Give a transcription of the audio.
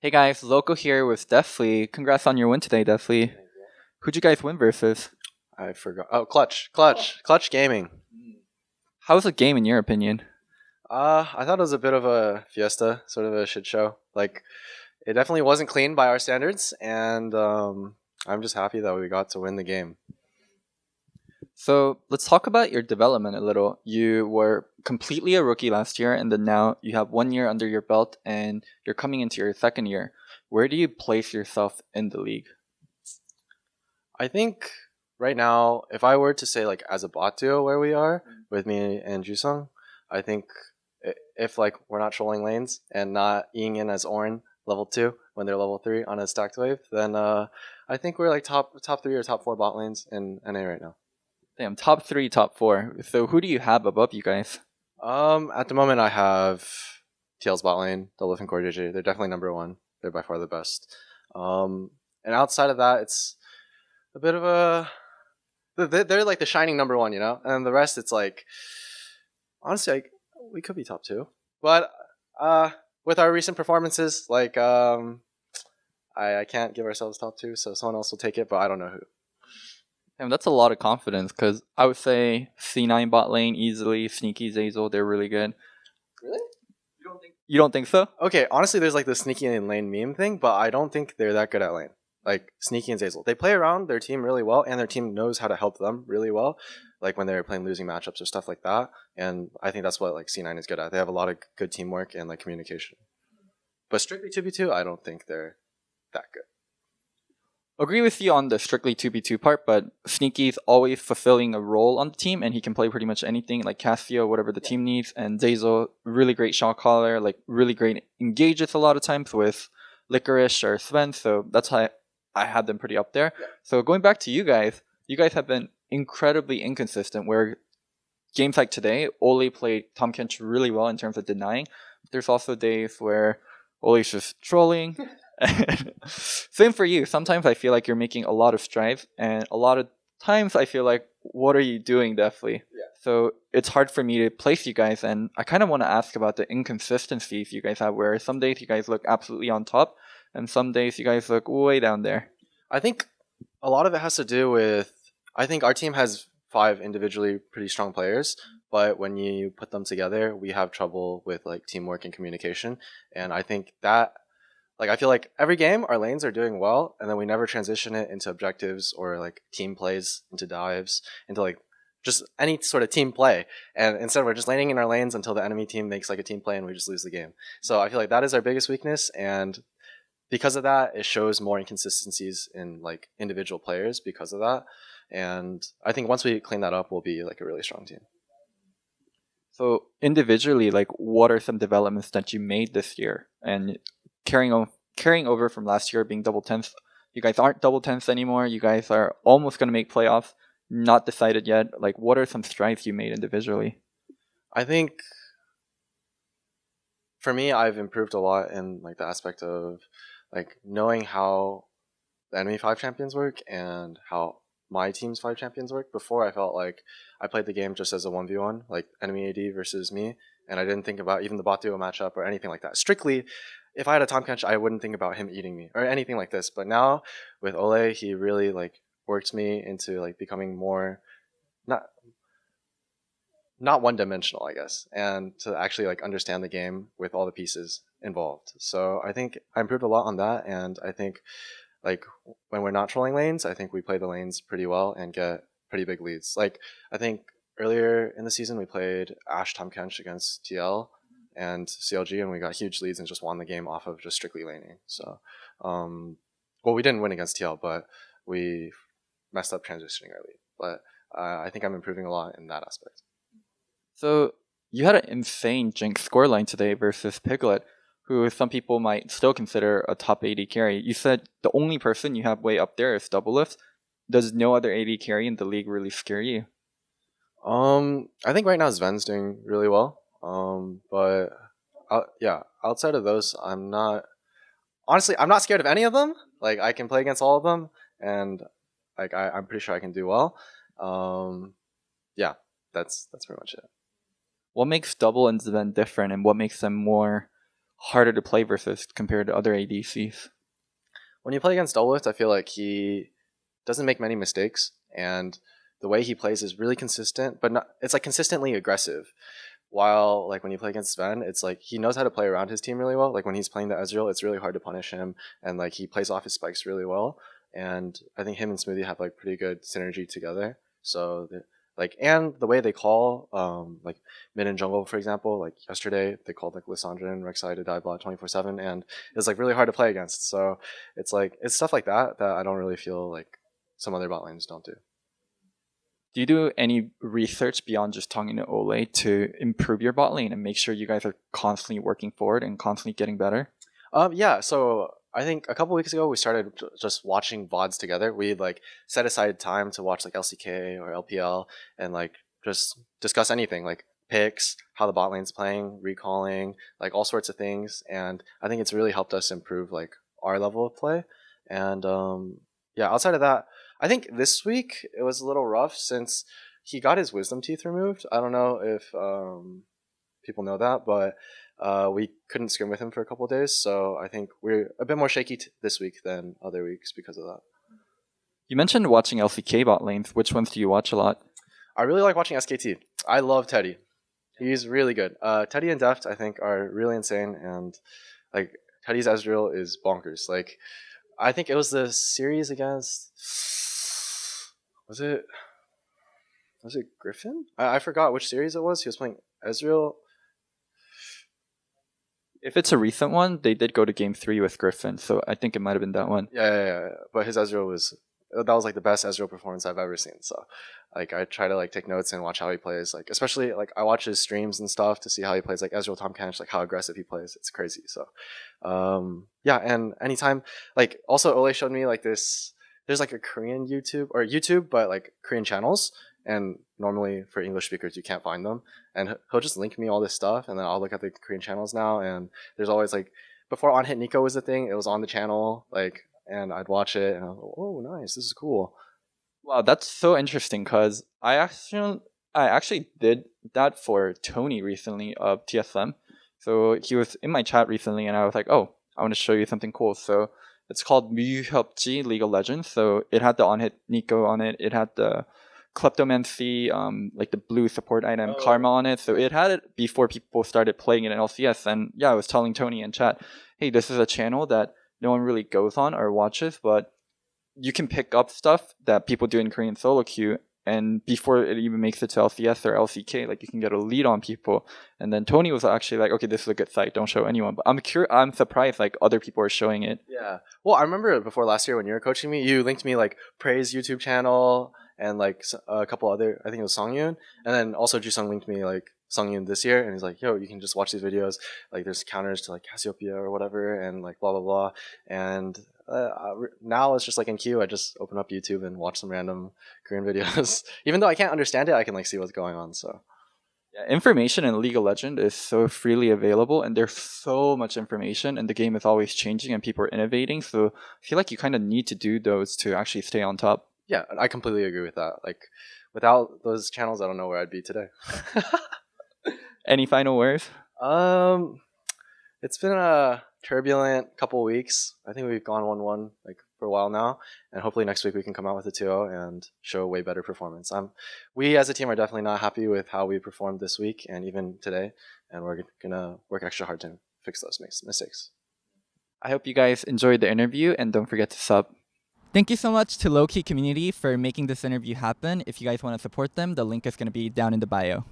Hey guys, Loco here with Deftly. Congrats on your win today, Deftly. Who'd you guys win versus? I forgot. Oh, Clutch Gaming. How was the game in your opinion? I thought it was a bit of a fiesta, sort of a shit show. Like, it definitely wasn't clean by our standards, and I'm just happy that we got to win the game. So let's talk about your development a little. You were completely a rookie last year, and then now you have 1 year under your belt, and you're coming into your second year. Where do you place yourself in the league? I think right now, if I were to say like as a bot duo where we are with me and Jusung, I think if like we're not trolling lanes and not eing in as Orin level 2 when they're level 3 on a stacked wave, then I think we're like top 3 or top 4 bot lanes in NA right now. Damn, top three, top four. So who do you have above you guys? At the moment I have TL's bot lane, Double and Core JJ. They're definitely number 1. They're by far the best. And outside of that, it's a bit of a they're like the shining number 1, you know, and the rest it's like honestly like we could be top 2, but with our recent performances, like I can't give ourselves top 2, so someone else will take it, but I don't know who. Damn, that's a lot of confidence because I would say C9 bot lane easily, Sneaky Zazel, they're really good. Really? You don't think so? Okay, honestly, there's like the sneaky and lane meme thing, but I don't think they're that good at lane. Like Sneaky and Zazel, they play around their team really well, and their team knows how to help them really well. Like when they're playing losing matchups or stuff like that, and I think that's what like C9 is good at. They have a lot of good teamwork and like communication. But strictly 2v2, I don't think they're that good. Agree with you on the strictly 2v2 part, but Sneaky's always fulfilling a role on the team, and he can play pretty much anything, like Cassio, whatever the team needs. And Zazel, really great shot caller, like really great engages a lot of times with Licorice or Sven, so that's how I had them pretty up there. Yeah. So going back to you guys have been incredibly inconsistent, where games like today, Ole played Tom Kench really well in terms of denying. There's also days where Ole's just trolling. Same for you. Sometimes I feel like you're making a lot of strides, and a lot of times I feel like, what are you doing, Deftly? Yeah. So it's hard for me to place you guys, and I kind of want to ask about the inconsistencies you guys have, where some days you guys look absolutely on top, and some days you guys look way down there. I think a lot of it has to do with, I think our team has 5 individually pretty strong players, but when you put them together, we have trouble with like teamwork and communication. And I think that, like, I feel like every game our lanes are doing well, and then we never transition it into objectives or like team plays, into dives, into like just any sort of team play. And instead we're just laning in our lanes until the enemy team makes like a team play and we just lose the game. So I feel like that is our biggest weakness, and because of that, it shows more inconsistencies in like individual players because of that. And I think once we clean that up, we'll be like a really strong team. So individually, like, what are some developments that you made this year, and carrying over from last year being double tenths? You guys aren't double tenths anymore. You guys are almost going to make playoffs. Not decided yet. Like, what are some strides you made individually? I think for me, I've improved a lot in like the aspect of like knowing how the enemy 5 champions work and how my team's 5 champions work. Before, I felt like I played the game just as a 1v1, like enemy AD versus me, and I didn't think about even the bot duo matchup or anything like that. Strictly, if I had a Tom Kench, I wouldn't think about him eating me or anything like this. But now with Ole, he really like worked me into like becoming more not one dimensional, I guess, and to actually like understand the game with all the pieces involved. So I think I improved a lot on that, and I think like when we're not trolling lanes, I think we play the lanes pretty well and get pretty big leads. Like I think earlier in the season we played Ash Tom Kench against TL and CLG, and we got huge leads and just won the game off of just strictly laning. So well, we didn't win against TL, but we messed up transitioning our lead. But I think I'm improving a lot in that aspect. So you had an insane Jinx scoreline today versus Piglet, who some people might still consider a top 80 carry. You said the only person you have way up there is Doublelift. Does no other 80 carry in the league really scare you? I think right now Sven's doing really well. But yeah, outside of those, I'm not scared of any of them. Like I can play against all of them, and like I'm pretty sure I can do well. Yeah, that's pretty much it. What makes Double and Sven different, and what makes them more harder to play versus compared to other ADCs? When you play against Doublelift, I feel like he doesn't make many mistakes, and the way he plays is really consistent, but not, it's like consistently aggressive. While like when you play against Sven, it's like he knows how to play around his team really well. Like when he's playing the Ezreal, it's really hard to punish him, and like he plays off his spikes really well. And I think him and Smoothie have like pretty good synergy together. So like, and the way they call like mid and jungle, for example, like yesterday they called like Lissandra and Rek'Sai to dive bot 24/7, and it's like really hard to play against. So it's like it's stuff like that that I don't really feel like some other bot lanes don't do. Do you do any research beyond just talking to Ole to improve your bot lane and make sure you guys are constantly working forward and constantly getting better? Yeah, so I think a couple weeks ago we started just watching VODs together. We'd like set aside time to watch like LCK or LPL and like just discuss anything like picks, how the bot lane's playing, recalling, like all sorts of things. And I think it's really helped us improve like our level of play. And yeah, outside of that, I think this week it was a little rough since he got his wisdom teeth removed. I don't know if people know that, but we couldn't scrim with him for a couple of days, so I think we're a bit more shaky this week than other weeks because of that. You mentioned watching LCK bot lanes. Which ones do you watch a lot? I really like watching SKT. I love Teddy. He's really good. Teddy and Deft, I think, are really insane, and like Teddy's Ezreal is bonkers. Like, I think it was the series against was it Griffin? I forgot which series it was. He was playing Ezreal. If it's a recent one, they did go to game 3 with Griffin, so I think it might have been that one. Yeah. But his Ezreal was like the best Ezreal performance I've ever seen. So like I try to like take notes and watch how he plays. Like especially like I watch his streams and stuff to see how he plays. Like Ezreal Tom Kench, like how aggressive he plays. It's crazy. So yeah, and anytime like also Ole showed me like this. There's like a Korean YouTube, but like Korean channels. And normally for English speakers, you can't find them. And he'll just link me all this stuff, and then I'll look at the Korean channels now. And there's always like, before On Hit Nico was the thing, it was on the channel, like, and I'd watch it, and I was like, oh, nice, this is cool. Wow, that's so interesting because I actually did that for Tony recently of TSM. So he was in my chat recently, and I was like, oh, I want to show you something cool. So it's called Muhyupji League of Legends. So it had the On Hit Nico on it. It had the Kleptomancy, like the blue support item, Karma on it. So it had it before people started playing it in LCS. And yeah, I was telling Tony in chat, hey, this is a channel that no one really goes on or watches, but you can pick up stuff that people do in Korean solo queue. And before it even makes it to LCS or LCK, like you can get a lead on people. And then Tony was actually like, okay, this is a good site. Don't show anyone. But I'm surprised like other people are showing it. Yeah. Well, I remember before last year when you were coaching me, you linked me like Praise YouTube channel and like a couple other, I think it was Songyun. And then also Jusung linked me like Songyun this year. And he's like, yo, you can just watch these videos. Like there's counters to like Cassiopeia or whatever. And like blah, blah, blah. And now it's just like in queue, I just open up YouTube and watch some random Korean videos. Even though I can't understand it, I can like see what's going on. So yeah, information in League of Legends is so freely available, and there's so much information, and the game is always changing, and people are innovating. So I feel like you kind of need to do those to actually stay on top. Yeah, I completely agree with that. Like without those channels, I don't know where I'd be today. Any final words? It's been a turbulent couple of weeks. I think we've gone 1-1 like for a while now, and hopefully next week we can come out with a 2-0 and show way better performance. We as a team are definitely not happy with how we performed this week and even today, and we're gonna work extra hard to fix those mistakes. I hope you guys enjoyed the interview, and don't forget to sub. Thank you so much to Low Key Community for making this interview happen. If you guys want to support them, the link is going to be down in the bio.